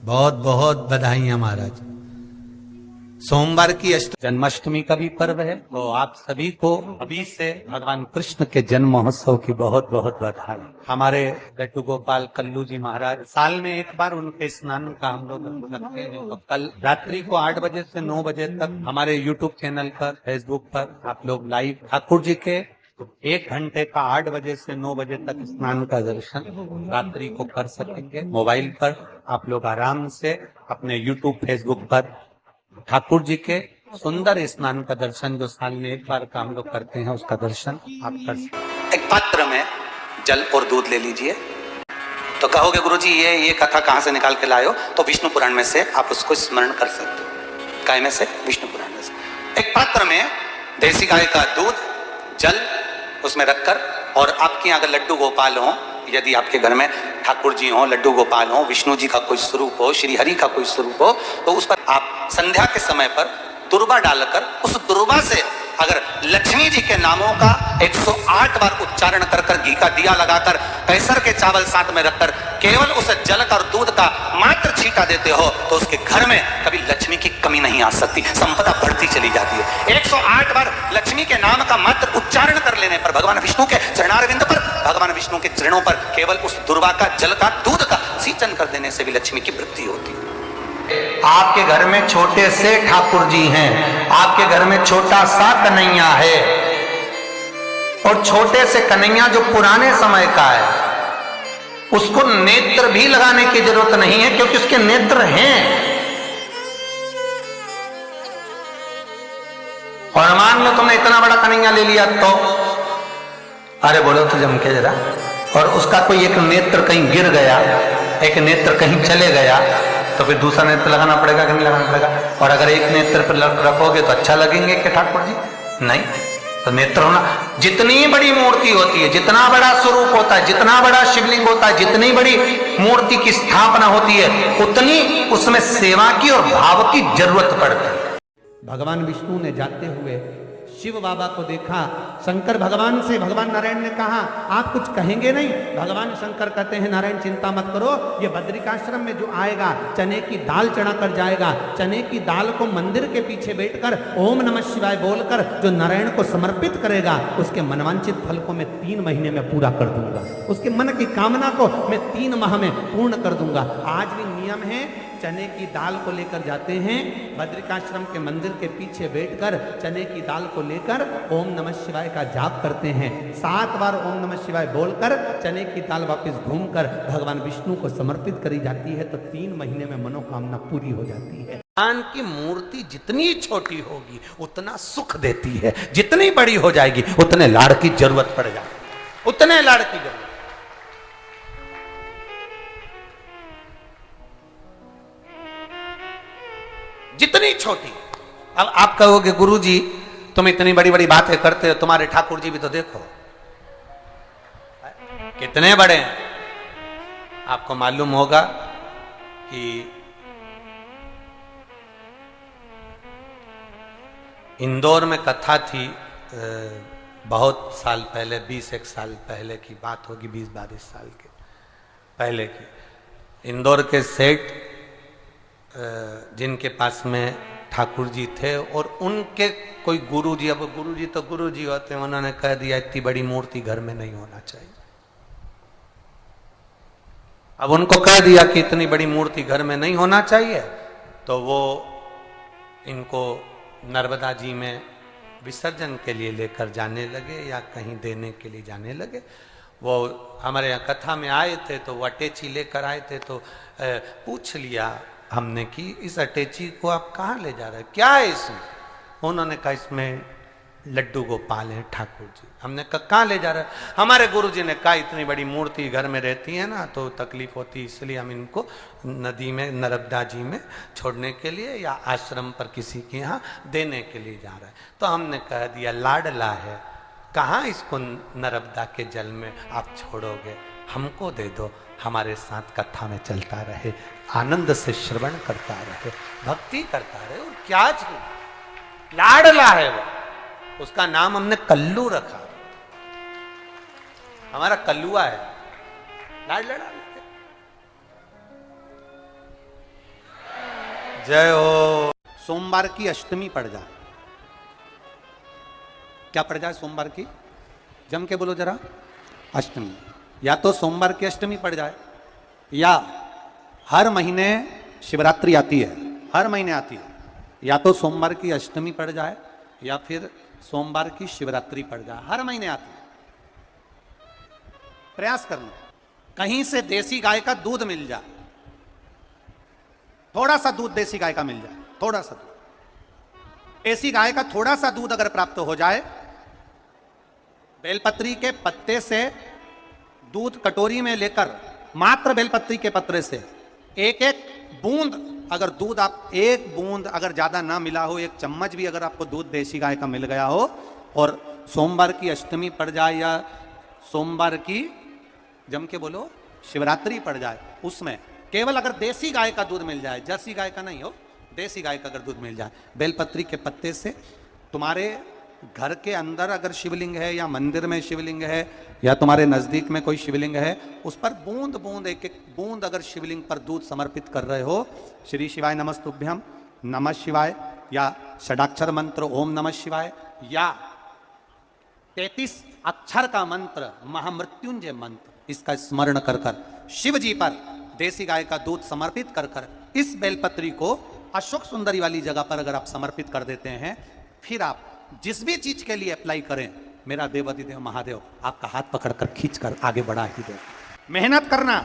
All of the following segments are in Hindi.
बहुत बहुत बधाइयां महाराज। सोमवार की जन्माष्टमी का भी पर्व है, तो आप सभी को अभी से भगवान कृष्ण के जन्म महोत्सव की बहुत बहुत बधाई। हमारे लड्डू गोपाल कल्लू जी महाराज साल में एक बार उनके स्नान का हम लोग रखते हैं। तो कल रात्रि को 8 बजे से 9 बजे तक हमारे यूट्यूब चैनल पर, फेसबुक पर आप लोग लाइव ठाकुर जी के 1 घंटे का 8 बजे से 9 बजे तक स्नान का दर्शन रात्रि को कर सकेंगे। मोबाइल पर आप लोग आराम से अपने यूट्यूब फेसबुक पर ठाकुर जी के सुंदर स्नान का दर्शन, जो साल में एक बार का हम लोग करते हैं, उसका दर्शन आप कर सकते। एक पात्र में जल और दूध ले लीजिए। तो कहोगे गुरुजी ये कथा कहां से निकाल के लाए हो? तो विष्णु पुराण में से आप उसको स्मरण कर सकते हो। काय में से? विष्णु पुराण में से। एक पात्र में देसी गाय का दूध, जल उसमें रखकर, और आपके यहाँ अगर लड्डू गोपाल हो, यदि आपके घर में ठाकुर जी हो, लड्डू गोपाल हो, विष्णु जी का कोई स्वरूप हो, श्री हरि का कोई स्वरूप हो, तो उस पर आप संध्या के समय पर दुर्वा डालकर उस दुर्वा से अगर लक्ष्मी जी के नामों का 108 बार उच्चारण कर कर, घी का दिया लगाकर, कैसर के चावल साथ में रखकर केवल उस जल का और दूध का मात्र छींटा देते हो, तो उसके घर में कभी लक्ष्मी की कमी नहीं आ सकती, संपदा बढ़ती चली जाती है। 108 बार लक्ष्मी के नाम का मात्र उच्चारण कर लेने पर, भगवान विष्णु के चरणारविंद पर, भगवान विष्णु के चरणों पर केवल उस दुर्वा का, जल का, दूध का सिंचन कर देने से भी लक्ष्मी की वृद्धि होती है। आपके घर में छोटे से ठाकुर जी हैं, आपके घर में छोटा सा कन्हैया है, और छोटे से कन्हैया जो पुराने समय का है, उसको नेत्र भी लगाने की जरूरत नहीं है, क्योंकि उसके नेत्र हैं। और मान लो तुमने इतना बड़ा कन्हैया ले लिया, तो अरे बोलो तो जम के जरा, और उसका कोई एक नेत्र कहीं गिर गया, एक नेत्र कहीं चले गया, तो फिर दूसरा नेत्र लगाना पड़ेगा कि नहीं लगाना पड़ेगा? और अगर एक नेत्र पर रखोगे तो अच्छा लगेंगे कि ठाकुर जी? नहीं। तो नेत्र होना, जितनी बड़ी मूर्ति होती है, जितना बड़ा स्वरूप होता है, जितना बड़ा शिवलिंग होता है, जितनी बड़ी मूर्ति की स्थापना होती है, उतनी उसमें सेवा की और भाव की जरूरत पड़ती है। भगवान विष्णु ने जाते हुए शिव बाबा को देखा। शंकर भगवान से, भगवान नारायण ने कहा आप कुछ कहेंगे नहीं? भगवान शंकर कहते हैं नारायण चिंता मत करो, ये बद्रिकाश्रम में जो आएगा चने की दाल चढ़ा कर जाएगा, चने की दाल को मंदिर के पीछे बैठकर ओम नमः शिवाय बोलकर जो नारायण को समर्पित करेगा, उसके मनवांचित फल को मैं 3 महीने में पूरा कर दूंगा, उसके मन की कामना को मैं 3 माह में पूर्ण कर दूंगा। आज भी नियम है, चने की दाल को लेकर जाते हैं, बद्रिकाश्रम के मंदिर के पीछे बैठकर चने की दाल को लेकर ओम नमः शिवाय का जाप करते हैं। 7 बार ओम नमः शिवाय बोलकर चने की दाल वापस घूमकर भगवान विष्णु को समर्पित करी जाती है, तो 3 महीने में मनोकामना पूरी हो जाती है। भगवान की मूर्ति जितनी छोटी होगी उतना सुख देती है, जितनी बड़ी हो जाएगी उतने लाड़ की जरूरत पड़ जाएगी, उतने लाड़ की जरूरत। जितनी छोटी। अब आप कहोगे गुरुजी तुम इतनी बड़ी बड़ी बातें करते हो, तुम्हारे ठाकुर जी भी तो देखो कितने बड़े हैं। आपको मालूम होगा कि इंदौर में कथा थी, बहुत साल पहले, 20-1 साल पहले की बात होगी, 20-22 साल के पहले की। इंदौर के सेठ जिनके पास में ठाकुर जी थे, और उनके कोई गुरुजी, अब गुरुजी तो गुरुजी होते हैं, उन्होंने कह दिया इतनी बड़ी मूर्ति घर में नहीं होना चाहिए। अब उनको कह दिया कि इतनी बड़ी मूर्ति घर में नहीं होना चाहिए, तो वो इनको नर्मदा जी में विसर्जन के लिए लेकर जाने लगे या कहीं देने के लिए जाने लगे। वो हमारे यहाँ कथा में आए थे, तो वो अटैची लेकर आए थे, तो पूछ लिया हमने कि इस अटैची को आप कहाँ ले जा रहे हैं, क्या है इसमें? उन्होंने कहा इसमें लड्डू गोपाल है ठाकुर जी। हमने कहा कहाँ ले जा रहे हैं? हमारे गुरुजी ने कहा इतनी बड़ी मूर्ति घर में रहती है ना, तो तकलीफ होती, इसलिए हम इनको नदी में, नर्मदा जी में छोड़ने के लिए या आश्रम पर किसी के यहाँ देने के लिए जा रहे हैं। तो हमने कह दिया लाडला है, कहाँ इसको नर्मदा के जल में आप छोड़ोगे, हमको दे दो, हमारे साथ कथा में चलता रहे, आनंद से श्रवण करता रहे, भक्ति करता रहे। और क्या चाहिए, लाडला है वो, उसका नाम हमने कल्लू रखा, हमारा कल्लुआ है, लाडला। जय हो। सोमवार की अष्टमी पड़ जाए, क्या पड़ जाए सोमवार की? जम के बोलो जरा, अष्टमी। या तो सोमवार की अष्टमी पड़ जाए, या हर महीने शिवरात्रि आती है, हर महीने आती है, या तो सोमवार की अष्टमी पड़ जाए या फिर सोमवार की शिवरात्रि पड़ जाए, हर महीने आती है। प्रयास करना, कहीं से देसी गाय का दूध मिल जाए, थोड़ा सा दूध देसी गाय का मिल जाए, थोड़ा सा दूध देसी गाय का, थोड़ा सा दूध अगर प्राप्त हो जाए, बेलपत्री के पत्ते से दूध कटोरी में लेकर, मात्र बेलपत्री के पत्ते से एक एक बूंद अगर दूध, आप एक बूंद अगर ज्यादा ना मिला हो, एक चम्मच भी अगर आपको दूध देसी गाय का मिल गया हो, और सोमवार की अष्टमी पड़ जाए या सोमवार की, जम के बोलो, शिवरात्रि पड़ जाए, उसमें केवल अगर देसी गाय का दूध मिल जाए, जर्सी गाय का नहीं हो, देसी गाय का अगर दूध मिल जाए, बेलपत्री के पत्ते से, तुम्हारे घर के अंदर अगर शिवलिंग है या मंदिर में शिवलिंग है या तुम्हारे नजदीक में कोई शिवलिंग है, उस पर बूंद बूंद, एक एक बूंद अगर शिवलिंग पर दूध समर्पित कर रहे हो, श्री शिवाय नमस्तुभ्यम, नमः शिवाय, या षडाक्षर मंत्र ओम नमः शिवाय, या 33 अक्षर का मंत्र महामृत्युंजय मंत्र, इसका स्मरण कर कर शिव जी पर देसी गाय का दूध समर्पित कर कर इस बेलपत्री को अशोक सुंदरी वाली जगह पर अगर आप समर्पित कर देते हैं, फिर आप जिस भी चीज के लिए अप्लाई करें, मेरा देवाधिदेव महादेव आपका हाथ पकड़कर खींचकर आगे बढ़ा ही दे। मेहनत करना,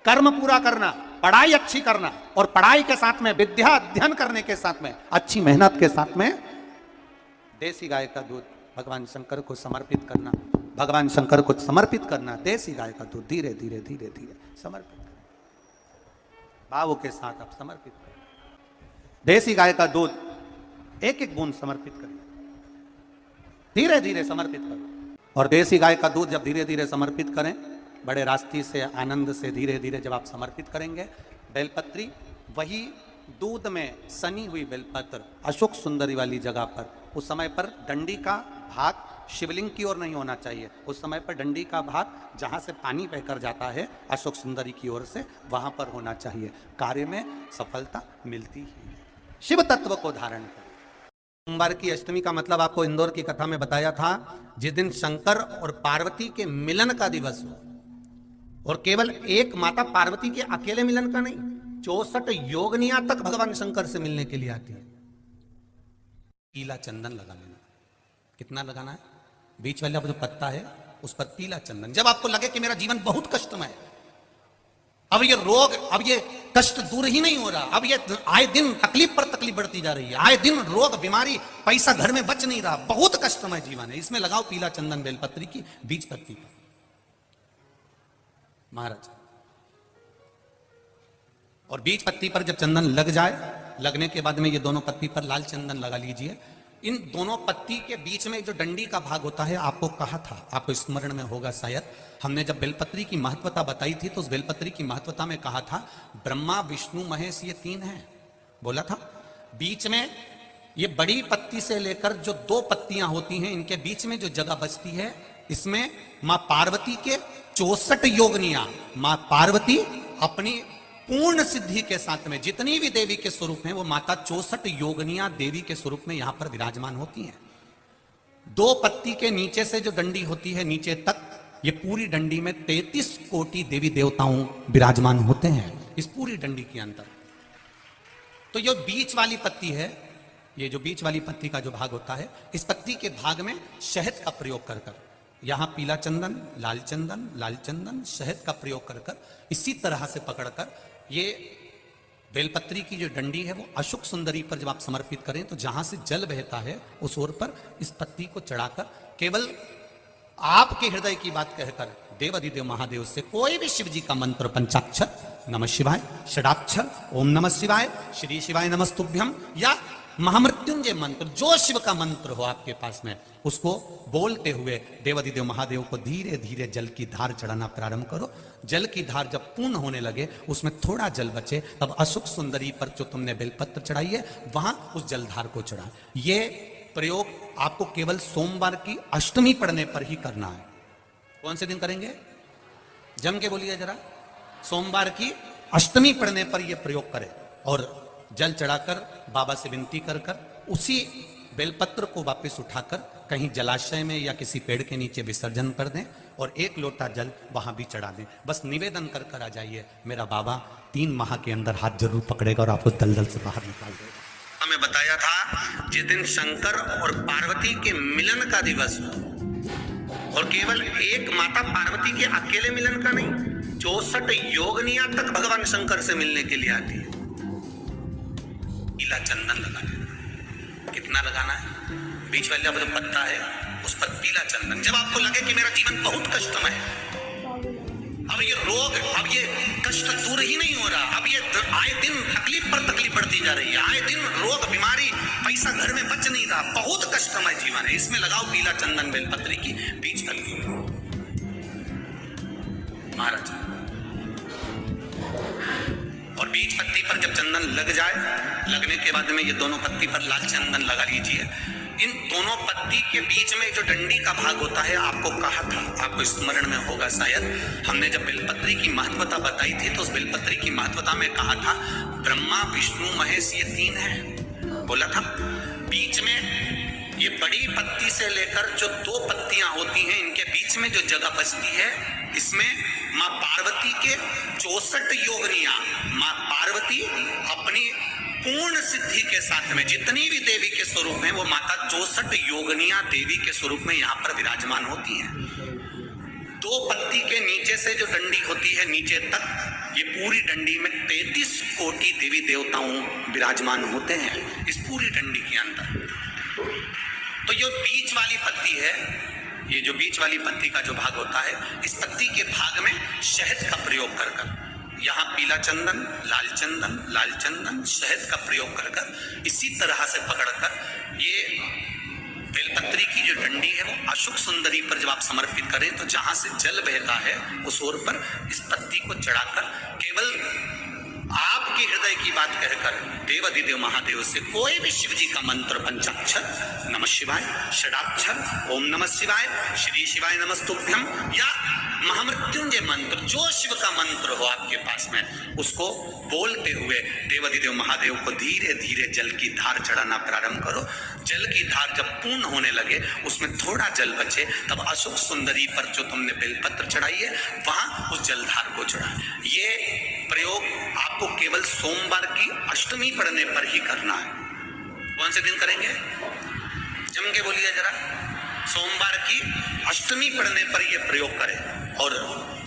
कर्म पूरा करना, पढ़ाई अच्छी करना, और पढ़ाई के साथ में विद्या अध्ययन करने के साथ में अच्छी मेहनत के साथ में देसी गाय का दूध भगवान शंकर को समर्पित करना, भगवान शंकर को समर्पित करना, देसी गाय का दूध धीरे धीरे धीरे धीरे समर्पित करना, भावों के साथ आप समर्पित करें। देसी गाय का दूध एक एक बूंद समर्पित करिए, धीरे धीरे समर्पित करो। और देसी गाय का दूध जब धीरे धीरे समर्पित करें, बड़े रास्ते से, आनंद से धीरे धीरे जब आप समर्पित करेंगे, बेलपत्री वही दूध में सनी हुई बेलपत्र अशोक सुंदरी वाली जगह पर, उस समय पर डंडी का भाग शिवलिंग की ओर नहीं होना चाहिए, उस समय पर डंडी का भाग जहां से पानी बहकर जाता है अशोक सुंदरी की ओर से, वहां पर होना चाहिए। कार्य में सफलता मिलती ही। शिव तत्व को धारण कर। सोमवार की अष्टमी का मतलब आपको इंदौर की कथा में बताया था, जिस दिन शंकर और पार्वती के मिलन का दिवस हो, और केवल एक माता पार्वती के अकेले मिलन का नहीं, 64 योगनिया तक भगवान शंकर से मिलने के लिए आती है। पीला चंदन लगा लेना, कितना लगाना है? बीच वाला जो पत्ता है उस पर पीला चंदन। जब आपको लगे कि मेरा जीवन बहुत कष्टमय है, अब ये रोग, अब ये कष्ट दूर ही नहीं हो रहा, अब ये आए दिन तकलीफ पर तकलीफ बढ़ती जा रही है, आए दिन रोग बीमारी, पैसा घर में बच नहीं रहा, बहुत कष्टमय जीवन है, इसमें लगाओ पीला चंदन बेलपत्री की बीज पत्ती पर। महाराज, और बीज पत्ती पर जब चंदन लग जाए, लगने के बाद में ये दोनों पत्ती पर लाल चंदन लगा लीजिए। इन दोनों पत्ती के बीच में जो डंडी का भाग होता है, आपको कहा था, आपको स्मरण में होगा शायद, हमने जब बेलपत्री की महत्वता बताई थी तो उस बेलपत्री की महत्वता में कहा था ब्रह्मा विष्णु महेश ये 3 हैं, बोला था। बीच में ये बड़ी पत्ती से लेकर जो 2 पत्तियां होती हैं, इनके बीच में जो जगह बचती है, इसमें मां पार्वती के 64 योगनियां, मां पार्वती अपनी पूर्ण सिद्धि के साथ में जितनी भी देवी के स्वरूप हैं, वो माता 64 योगनियां देवी के स्वरूप में यहां पर विराजमान होती हैं। 2 पत्ती के नीचे से जो डंडी होती है नीचे तक, ये पूरी डंडी में 33 कोटि देवी देवताओं विराजमान होते हैं इस पूरी डंडी के अंदर। तो ये बीच वाली पत्ती है, ये जो बीच वाली पत्ती का जो भाग होता है, इस पत्ती के भाग में शहद का प्रयोग कर कर, यहां पीला चंदन, लाल चंदन, शहद का प्रयोग कर कर, इसी तरह से पकड़कर ये बेलपत्री की जो डंडी है वो अशोक सुंदरी पर जब आप समर्पित करें, तो जहां से जल बहता है उस ओर पर इस पत्ती को चढ़ाकर केवल आपके हृदय की बात कहकर देवाधिदेव महादेव से कोई भी शिव जी का मंत्र, पंचाक्षर नमः शिवाय, षडाक्षर ओम नमः शिवाय, श्री शिवाय नमस्तुभ्यम, या महामृत्युंजय मंत्र, जो शिव का मंत्र हो आपके पास में, उसको बोलते हुए देवाधिदेव महादेव को धीरे धीरे जल की धार चढ़ाना प्रारंभ करो। जल की धार जब पूर्ण होने लगे, उसमें थोड़ा जल बचे, तब अशोक सुंदरी पर जो तुमने बेलपत्र चढ़ाई है, वहां उस जलधार को चढ़ा। ये प्रयोग आपको केवल सोमवार की अष्टमी पढ़ने पर ही करना है। कौन से दिन करेंगे? जम के बोलिए जरा। सोमवार की अष्टमी पढ़ने पर यह प्रयोग करें। और जल चढ़ाकर बाबा से विनती कर कर उसी बेलपत्र को वापस उठाकर कहीं जलाशय में या किसी पेड़ के नीचे विसर्जन कर दें और 1 लोटा जल वहां भी चढ़ा दें। बस निवेदन कर कर आ जाइए, मेरा बाबा 3 माह के अंदर हाथ जरूर पकड़ेगा और आपको दलदल से बाहर निकाल देगा। हमें बताया था जिस दिन शंकर और पार्वती के मिलन का दिवस हो, और केवल एक माता पार्वती के अकेले मिलन का नहीं, 64 योगनियां तक भगवान शंकर से मिलने के लिए आती है। पीला चंदन लगा देना। कितना लगाना है? बीच वाला जो पत्ता है उस पर पीला चंदन। जब आपको लगे कि मेरा जीवन बहुत कष्टमय है, अब ये रोग, अब ये कष्ट दूर ही नहीं हो रहा, अब ये आए दिन तकलीफ पर तकलीफ बढ़ती जा रही है, आए दिन रोग बीमारी, पैसा घर में बच नहीं रहा, बहुत कष्टमय जीवन है, इसमें लगाओ पीला चंदन बेलपत्री की बीच पत्ती महाराज। और बीच पत्ती पर जब चंदन लग जाए, लगने के बाद में ये दोनों पत्ती पर लाल चंदन लगा लीजिए। इन दोनों पत्ती के बीच में जो डंडी का भाग होता है, आपको कहा था, आपको स्मरण में होगा शायद, हमने जब बेलपत्री की महत्वता बताई थी तो उस बेलपत्री की महत्वता में कहा था ब्रह्मा विष्णु महेश ये 3 हैं, बोला था। बीच में ये बड़ी पत्ती से लेकर जो 2 पत्तियां होती हैं, इनके बीच में जो जगह बचती है, इसमें मां पार्वती के 64 योगनियां, मां पार्वती अपनी पूर्ण सिद्धि के साथ में जितनी भी देवी के स्वरूप में, वो माता 64 योगनियां देवी के स्वरूप में यहाँ पर विराजमान होती हैं। 2 पत्ती के नीचे से जो डंडी होती है नीचे तक, ये पूरी डंडी में 33 कोटि देवी देवताओं विराजमान होते हैं इस पूरी डंडी के अंदर। तो ये बीच वाली पत्ती है, ये जो बीच वाली पत्ती का जो भाग होता है, इस पत्ती के भाग में शहद का प्रयोग कर कर, यहाँ पीला चंदन, लाल चंदन, शहद का प्रयोग कर कर, इसी तरह से पकड़कर ये बेलपत्री की जो डंडी है वो अशुक सुंदरी पर जब आप समर्पित करें तो जहां से जल बहता है उस ओर पर इस पत्ती को चढ़ाकर केवल आपके हृदय की बात कहकर देवाधिदेव महादेव से कोई भी शिव जी का मंत्र, पंचाक्षर, नमः शिवाय, षडाक्षर, ओम नमः शिवाय, श्री शिवाय नमस्तुभ्यम, या महामृत्युंजय मंत्र, जो शिव का मंत्र हो आपके पास में, उसको बोलते हुए देवाधिदेव महादेव को धीरे धीरे जल की धार चढ़ाना प्रारंभ करो। जल की धार जब पूर्ण होने लगे, उसमें थोड़ा जल बचे, तब अशुक सुंदरी पर जो तुमने बेलपत्र चढ़ाई है वहां उस जलधार को चढ़ा। ये प्रयोग आपको केवल सोमवार की अष्टमी पढ़ने पर ही करना है। कौन से दिन करेंगे? जम के बोलिए जरा। सोमवार की अष्टमी पढ़ने पर यह प्रयोग करें और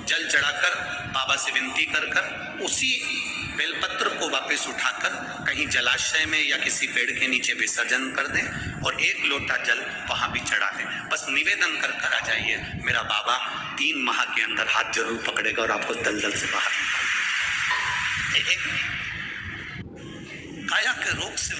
जल चढ़ाकर बाबा से विनती कर कर उसी बेलपत्र को वापस उठाकर कहीं जलाशय में या किसी पेड़ के नीचे विसर्जन कर दें और 1 लोटा जल वहां भी चढ़ा दें। बस निवेदन कर कर आ जाइए, मेरा बाबा 3 माह के अंदर हाथ जरूर पकड़ेगा और आपको दलदल से बाहर निकालेगा। काया के रोग से